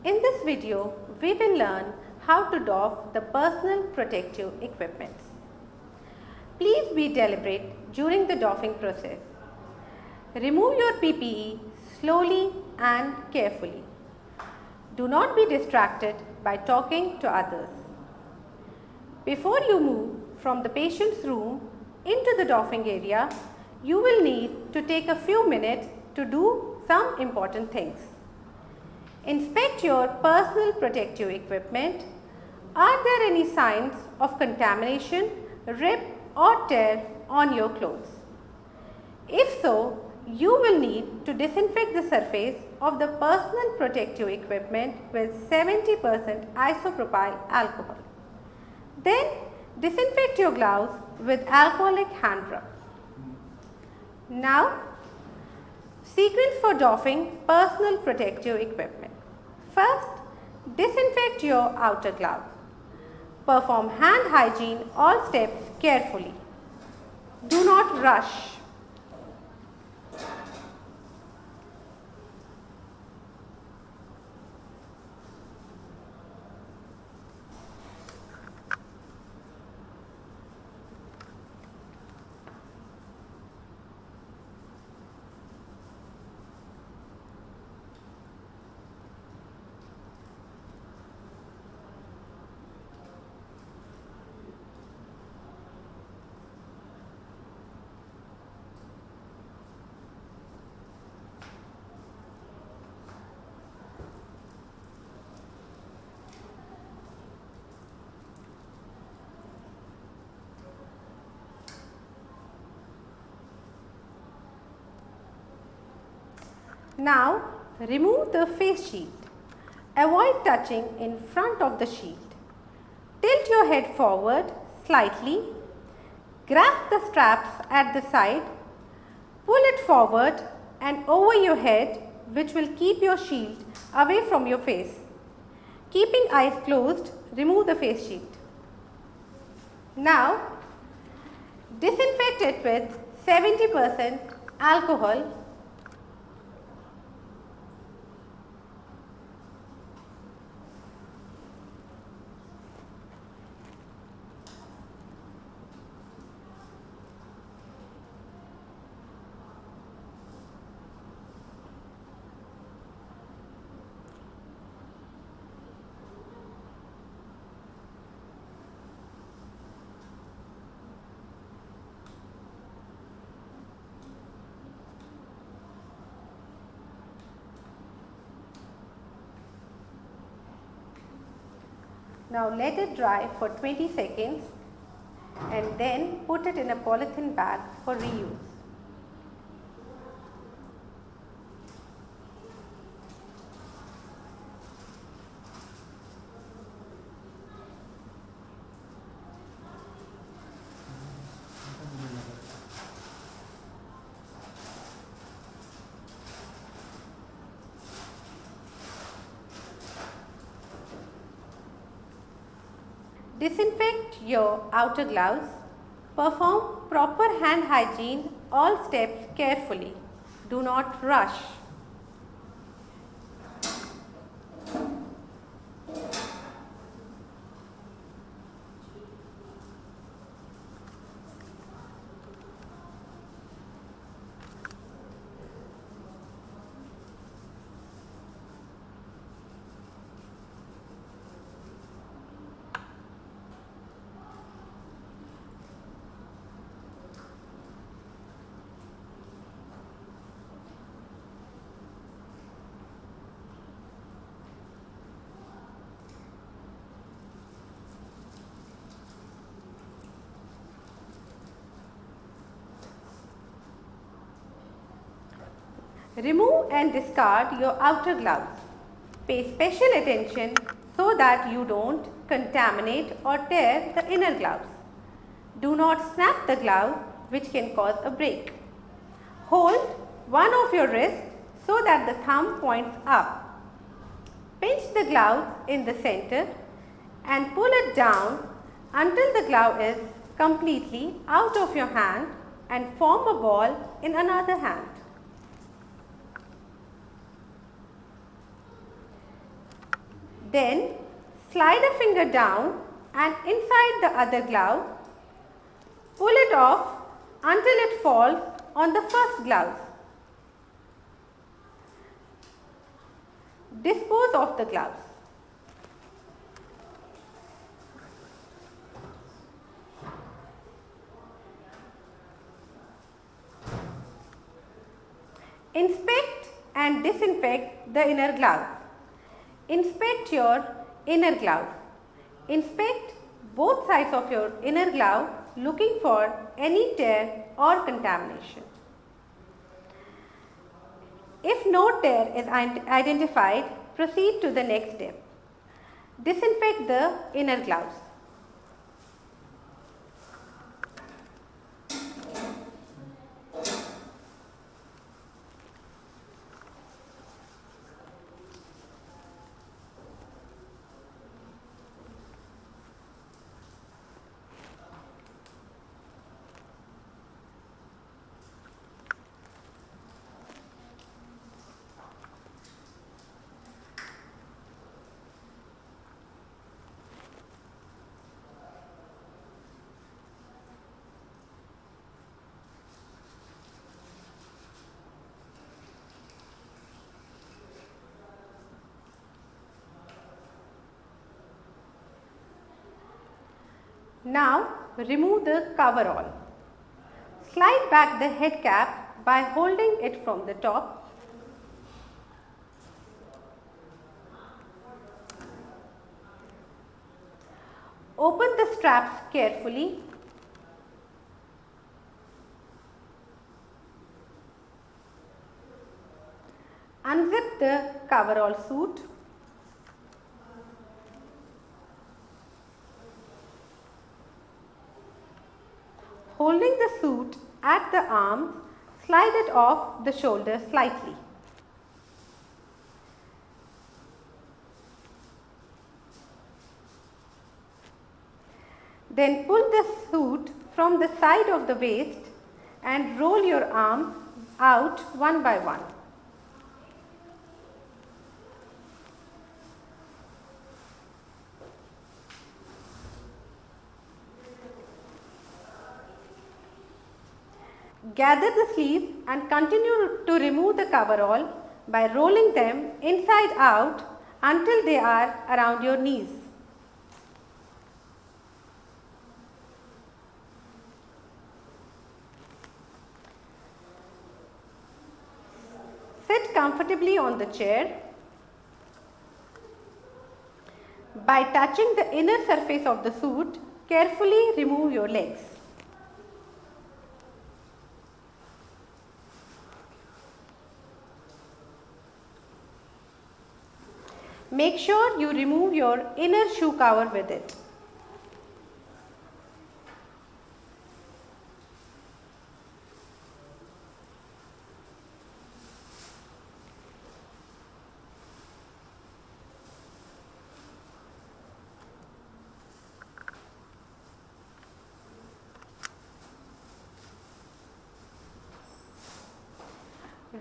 In this video, we will learn how to doff the personal protective equipments. Please be deliberate during the doffing process. Remove your PPE slowly and carefully. Do not be distracted by talking to others. Before you move from the patient's room into the doffing area, you will need to take a few minutes to do some important things. Inspect your personal protective equipment. Are there any signs of contamination, rip or tear on your clothes? If so, you will need to disinfect the surface of the personal protective equipment with 70% isopropyl alcohol. Then disinfect your gloves with alcoholic hand rub. Now, sequence for doffing personal protective equipment. First, disinfect your outer glove. Perform hand hygiene all steps carefully. Do not rush. Now, remove the face shield. Avoid touching in front of the shield. Tilt your head forward slightly. Grasp the straps at the side. Pull it forward and over your head, which will keep your shield away from your face. Keeping eyes closed, remove the face shield. Now, disinfect it with 70% alcohol. Now let it dry for 20 seconds and then put it in a polythene bag for reuse. Disinfect your outer gloves. Perform proper hand hygiene all steps carefully. Do not rush. Remove and discard your outer gloves. Pay special attention so that you don't contaminate or tear the inner gloves. Do not snap the glove, which can cause a break. Hold one of your wrists so that the thumb points up. Pinch the glove in the center and pull it down until the glove is completely out of your hand and form a ball in another hand. Then slide a finger down and inside the other glove. Pull it off until it falls on the first glove. Dispose of the gloves. Inspect and disinfect the inner glove. Inspect your inner glove. Inspect both sides of your inner glove looking for any tear or contamination. If no tear is identified, proceed to the next step. Disinfect the inner gloves. Now remove the coverall. Slide back the head cap by holding it from the top. Open the straps carefully. Unzip the coverall suit. Holding the suit at the arms, slide it off the shoulder slightly. Then pull the suit from the side of the waist and roll your arms out one by one. Gather the sleeves and continue to remove the coverall by rolling them inside out until they are around your knees. Sit comfortably on the chair. By touching the inner surface of the suit, carefully remove your legs. Make sure you remove your inner shoe cover with it.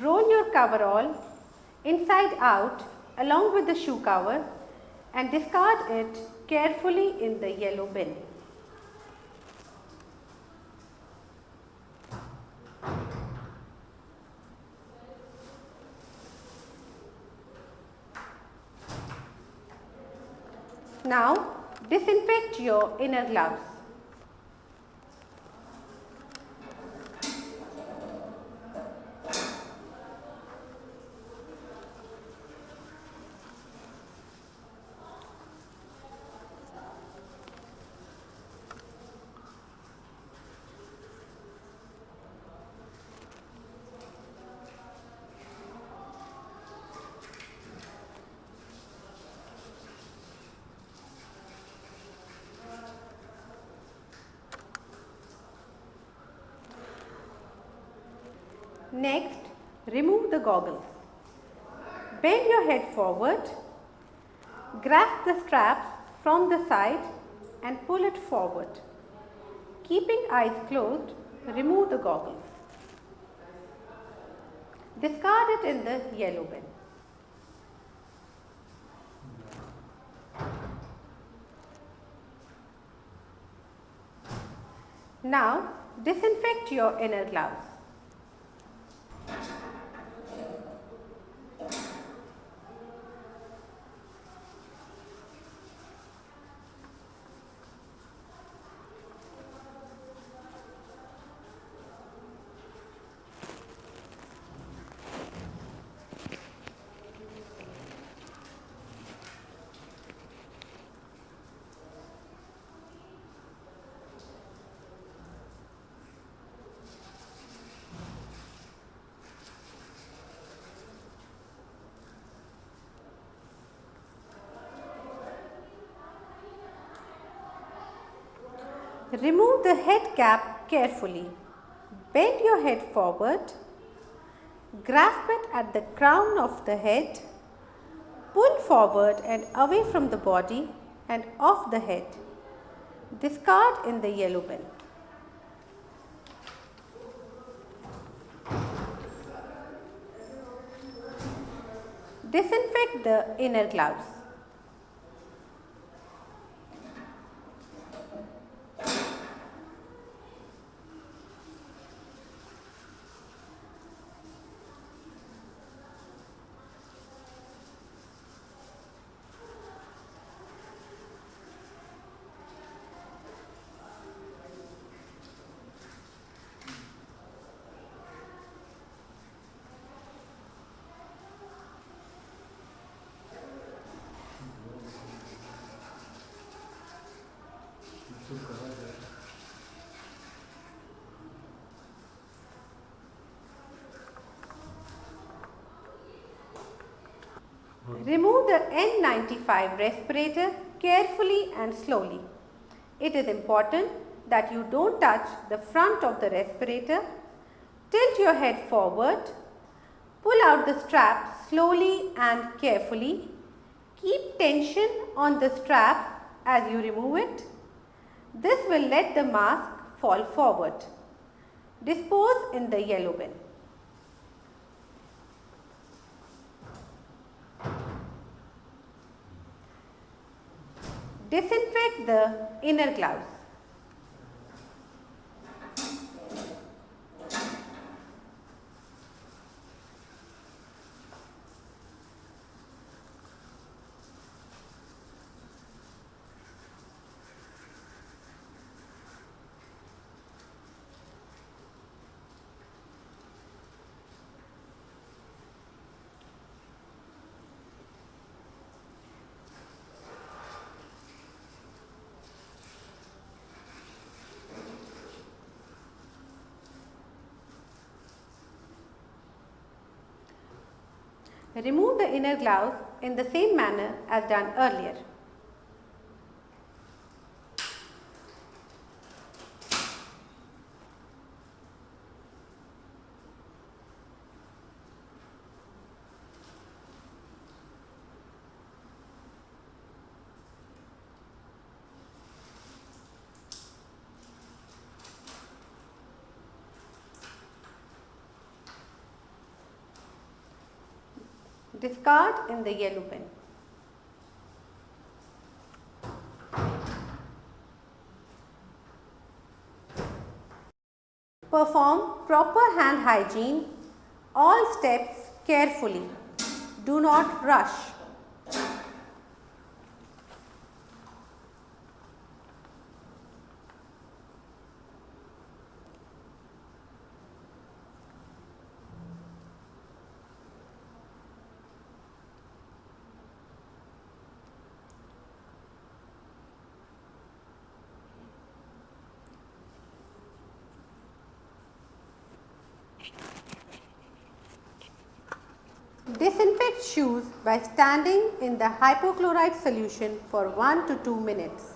Roll your coverall inside out along with the shoe cover and discard it carefully in the yellow bin. Now disinfect your inner gloves. Next, remove the goggles. Bend your head forward, grasp the straps from the side and pull it forward. Keeping eyes closed, remove the goggles. Discard it in the yellow bin. Now disinfect your inner gloves. Remove the head cap carefully. Bend your head forward. Grasp it at the crown of the head. Pull forward and away from the body and off the head. Discard in the yellow bin. Disinfect the inner gloves. Remove the N95 respirator carefully and slowly. It is important that you don't touch the front of the respirator. Tilt your head forward. Pull out the strap slowly and carefully. Keep tension on the strap as you remove it. This will let the mask fall forward. Dispose in the yellow bin. Disinfect the inner gloves. Remove the inner gloves in the same manner as done earlier. Discard in the yellow bin. Perform proper hand hygiene, all steps carefully. Do not rush. Disinfect shoes by standing in the hypochlorite solution for 1 to 2 minutes.